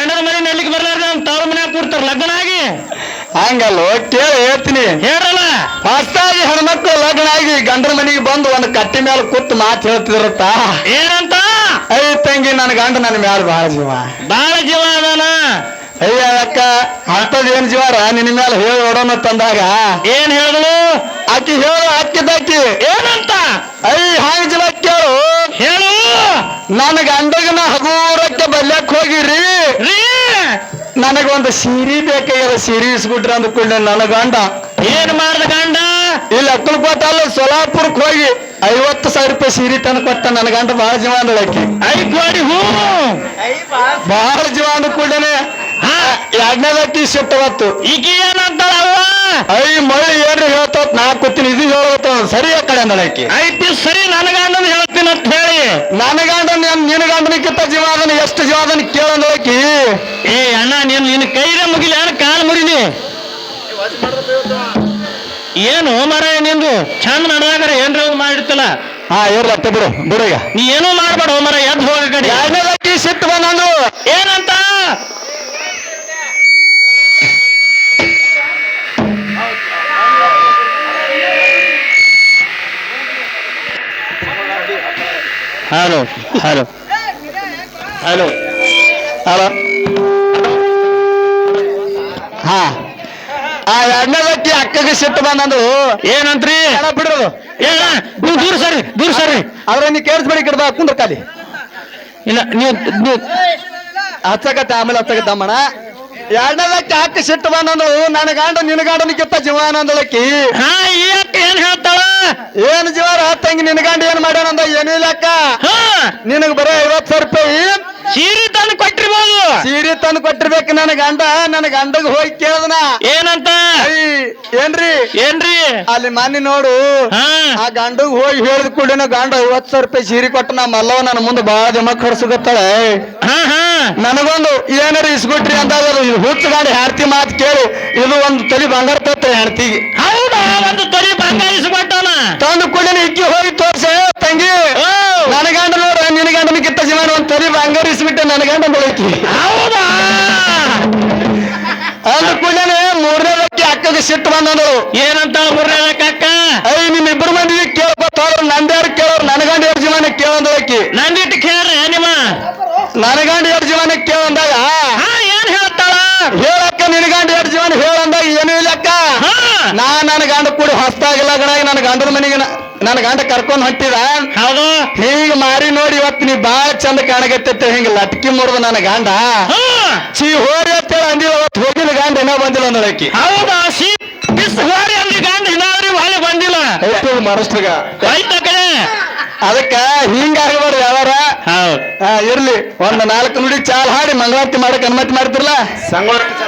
ಗಂಡನ ಮನೆ ನೆಲ್ಲಿಗೆ ಬರ್ಲಾರ್ದ ತವ್ರ ಮನ್ಯಾಗ ಕೂಡ್ತಾರ ಲಗ್ನ ಆಗಿ ಹಂಗಲ್ವ ಕೇಳಿ ಹೇಳ್ತೀನಿ ಹೇಳಲ್ಲ ಹೊಸದಾಗಿ ಹೆಣ್ಮಕ್ಳು ಲಗ್ನ ಆಗಿ ಗಂಡನ ಮನೆಗೆ ಬಂದು ಒಂದು ಕಟ್ಟಿ ಮೇಲೆ ಕೂತು ಮಾತು ಹೇಳ್ತಿರತ್ತ ಏನಂತ ಐ ತಂಗಿ ನನ್ನ ಗಂಡ ನನ್ನ ಮ್ಯಾಲ ಬಾಳ ಜೀವ ಅದಾನ ಅಯ್ಯ ಅಕ್ಕ ಅಂತದ್ ಏನ್ ಜೀವಾರ ನಿನ್ನ ಮೇಲೆ ಹೇಳಿ ಓಡೋಣ ತಂದಾಗ ಏನ್ ಹೇಳಿದ್ಳು ಆಕಿ ಹೇಳು ಹಾಕಿದ್ದಾಕಿ ಏನಂತ ಐ ಹಾಂಗ ಜೀವ ಕೇಳು ಹೇಳು ನನ್ನ ಗಂಡಗನ ಹಗೂರಕ್ಕೆ ಬಲ್ಯಕ್ ಹೋಗಿರಿ ರೀ ನನಗೊಂದು ಸೀರೆ ಬೇಕಾಗ್ಯದ ಸೀರೆ ಇಸ್ಬಿಟ್ರಿ ಅಂದ್ಕೊಂಡೆ ನನ್ನ ಗಂಡ ಏನ್ ಮಾಡ್ದ ಗಂಡ ಇಲ್ಲಿ ಅಕ್ಕಲ್ಕೋಟ ಅಲ್ಲ ಸೋಲಾಪುರಕ್ಕೆ ಹೋಗಿ 50,000 ರೂಪಾಯಿ ಸೀರೆ ತಂದು ಕೊಟ್ಟ ನನ್ನ ಗಂಡ ಬಹಳ ಜೀವ ಅಂದಳಕಿ ಐಕೋಡಿ ಹೂ ಬಹಳ ಜೀವ ಅಂದ್ಕೊಂಡೇನೆ ಎರಡನೇದಕ್ಕಿ ಸಿಟ್ಟವತ್ತು ಈಗ ಏನಂತಾಳ ಅವ್ವ ಐ ಮಳಿ ಏನ್ರಿ ಹೇಳ್ತಾವ ನಾ ಕೂತೀನಿ ಇದು ಹೇಳ್ತ ಸರಿ ಆ ಕಡೆ ಅಂದಳಕಿ ಐತಿ ಸರಿ ನನ್ನ ಗಂಡನ ಹೇಳ್ತೀನಿ ಅಂತ ಹೇಳಿ ನನ್ನ ಗಂಡ ನಿನ್ನ ಗಂಡನಕ್ಕಿಂತ ಜೀವ ಅದನ್ನ ಎಷ್ಟು ಜೀವ ಅದನ್ನ ಕೇಳಂದಳಕಿ ಏ ಅಣ್ಣ ನಿನ್ನ ಕೈಗೆ ಮುಗಿಲಿ ಅಣ್ಣ ಕಾಲು ಮುರಿಲಿ ಏನು ಮರ ನಿಂದು ಚಂದ ನಡೆದಾಗರ ಏನ್ರ ಮಾಡಿರ್ತಲ್ಲ ಹಾ ಇರ್ಲತ್ತ ಬಿಡು ಬಿಡುಗ ನೀ ಏನೂ ಮಾಡ್ಬೇಡ ಮರ ಎದ್ದು ಹೋಗ ಕಡೆ ಎರಡನೇದಕ್ಕಿ ಸಿಟ್ಟು ಬಂದು ಏನಂತ ಹಲೋ ಹಲೋ ಹಲೋ ಹಲೋ ಹಾ ಆ ಎರಡನೇದಕ್ಕಿ ಅಕ್ಕಗೆ ಸಿಟ್ಟು ಬಂದು ಏನಂತ್ರಿ ಬಿಡ್ರದು ಏನ ನೀವು ದೂರ ಸರಿ ಆದ್ರೆ ನೀ ಕೇಳಿಸ್ಬೇಡಿ ಕಿಡ್ದ ಕುಂದ್ರ ಕಾಲಿ ಇಲ್ಲ ನೀವು ಹಚ್ಚಕತ್ತೆ ಆಮೇಲೆ ಹಚ್ಚಕತ್ತಮ್ಮಣ ಎರಡನೇದಕ್ಕೆ ಅಕ್ಕ ಸಿಟ್ಟು ಬಂದು ನನ್ನ ಗಂಡ ನಿನ್ನ ಗಂಡನಿಗಿಂತ ಜೀವನ ಅಂದಳಕ್ಕಿ ಹಾ ಈ ಅಕ್ಕ ಏನ್ ಹೇಳ್ತಾಳ ಏನ್ ಜೀವಾರ ತಂಗಿ ನಿನ್ನ ಗಂಡ ಏನ್ ಮಾಡ್ಯಾನಂದ ಏನಿಲ್ಲ ಅಕ್ಕ ನಿನಗ್ ಬರೀ 50,000 ರೂಪಾಯಿ ಸೀರೆ ತಂದು ಕೊಟ್ಟಿರ್ಬೋದು ಸೀರೆ ತಂದು ಕೊಟ್ಟಿರ್ಬೇಕು ನನ್ನ ಗಂಡಗ್ ಹೋಗಿ ಕೇಳದನ ಏನಂತ ಏನ್ರಿ ಅಲ್ಲಿ ಮನೆ ನೋಡು ಆ ಗಂಡಗ್ ಹೋಗಿ ಹೇಳಿದ ಕೂಡ ಗಂಡ 50,000 ರೂಪಾಯಿ ಸೀರೆ ಕೊಟ್ಟ ನಾ ಮಲ್ಲವ ನನ್ನ ಮುಂದೆ ಬಾಳ ದಿಮಾಕ್ ಹೊರಸುಗತ್ತಾಳೆ ನನಗೊಂದು ಏನಾರ ಇಸ್ಕೊಟ್ರಿ ಅಂತ ಹುಚ್ಚ ಗಾಡಿ ಹೆಂಡತಿ ಮಾತು ಕೇಳಿ ಇದು ಒಂದು ತಲೆ ಬಂಗಾರ ತತ್ರ ಹೆಂಡತಿಗೆ ಹೌದಾ ಒಂದು ತಲೆ ಬಂಗಾರ ಇಸ್ಕೊಟ್ಟನ ತಂದು ಕೂಡ ಇಕ್ಕಿ ಹೋಗಿ ತೋರ್ಸೆ ತಂಗಿ ನನ್ನ ಗಂಡ ನೋಡ ನಿನ್ನ ಗಂಡನಿಗಿಂತ ಜೀವನ ಒಂದು ತಲೆ ಬಂಗಾರ ಇಸ್ಬಿಟ್ಟೆ ನನ್ನ ಗಂಡ ಬೆಳಕಿ ಹೌದಾ ಅಂದ ಕೂಡಲೇ ಮೂರನೇದಕ್ಕೆ ಅಕ್ಕಗೆ ಸಿಟ್ಟು ಬಂದಳು ಏನಂತ ಮೂರನೇದಕ್ಕೆ ಅಕ್ಕ ಐ ನಿಮ್ಮಿಬ್ಬರು ಮಂದಿಗೆ ಕೇಳ್ಕೊತಾರ ನಂದ್ಯಾರು ಕೇಳೋರು ನನ್ನ ಗಂಡ ಎರಡು ಜೀವನ ಕೇಳಂದಳಕಿ ನಂದಿಟ್ಟು ಕೇಳ್ರಿ ನಿಮ್ಮ ನನ್ನ ಗಂಡ ಎರಡು ಜೀವನ ಕೇಳಂದಾಗ ಏನ್ ಹೇಳ್ತಾಳ ಹೇಳಕ್ಕ ನಿನ್ನ ಗಂಡ ಎರಡು ಜೀವನ ಹೇಳಂದಾಗ ಏನೂ ಇಲ್ಲಕ್ಕ ನನ್ನ ಗಂಡ ಕೂಡ ಹೊಸ್ತಾಗಿಲ್ಲ ಗಣಾಗಿ ನನ್ನ ಗಂಡನ ಮನೆಗೆ ನನ್ನ ಗಂಡ ಕರ್ಕೊಂಡ್ ಹೊಂಟಿದ ಹೌದು ಹೀಗ ಮಾರಿ ನೋಡಿ ಇವತ್ತು ನೀ ಬಾಳ ಚಂದ ಕಾಣಗತ್ತೈತೆ ಹಿಂಗ ಲಟ್ಕಿ ಮುರಿದ ನನ್ನ ಗಂಡ ಚೀ ಹೋರಿ ಅಂತೇಳಿ ಅಂದಿ ಅವತ್ತು ಹೋಗಿಲ್ಲ ಗಂಡ ಏನೋ ಬಂದಿಲ್ಲ ಅಂದಳಕಿ ಹೌದಾ ಹೋರಿ ಅಂದಿ ಗಂಡ ಇನ್ನಾದ್ರೂ ಹೊಳೆ ಬಂದಿಲ್ಲ ಮರಸ್ಟ್ರಿಗ ಆಯ್ತ ಕಡೆ ಅದಕ್ಕ ಹಿಂಗಾಗಬಾರ್ದು ಯಾವಾರ ಇರ್ಲಿ ಒಂದ್ 4 ನುಡಿ ಚಾಲ್ ಹಾಡಿ ಮಂಗಳಾರತಿ ಮಾಡಕ್ ಅನುಮತಿ ಮಾಡ್ತಿರ್ಲ ಸಂಗೋಷ್ಠಿ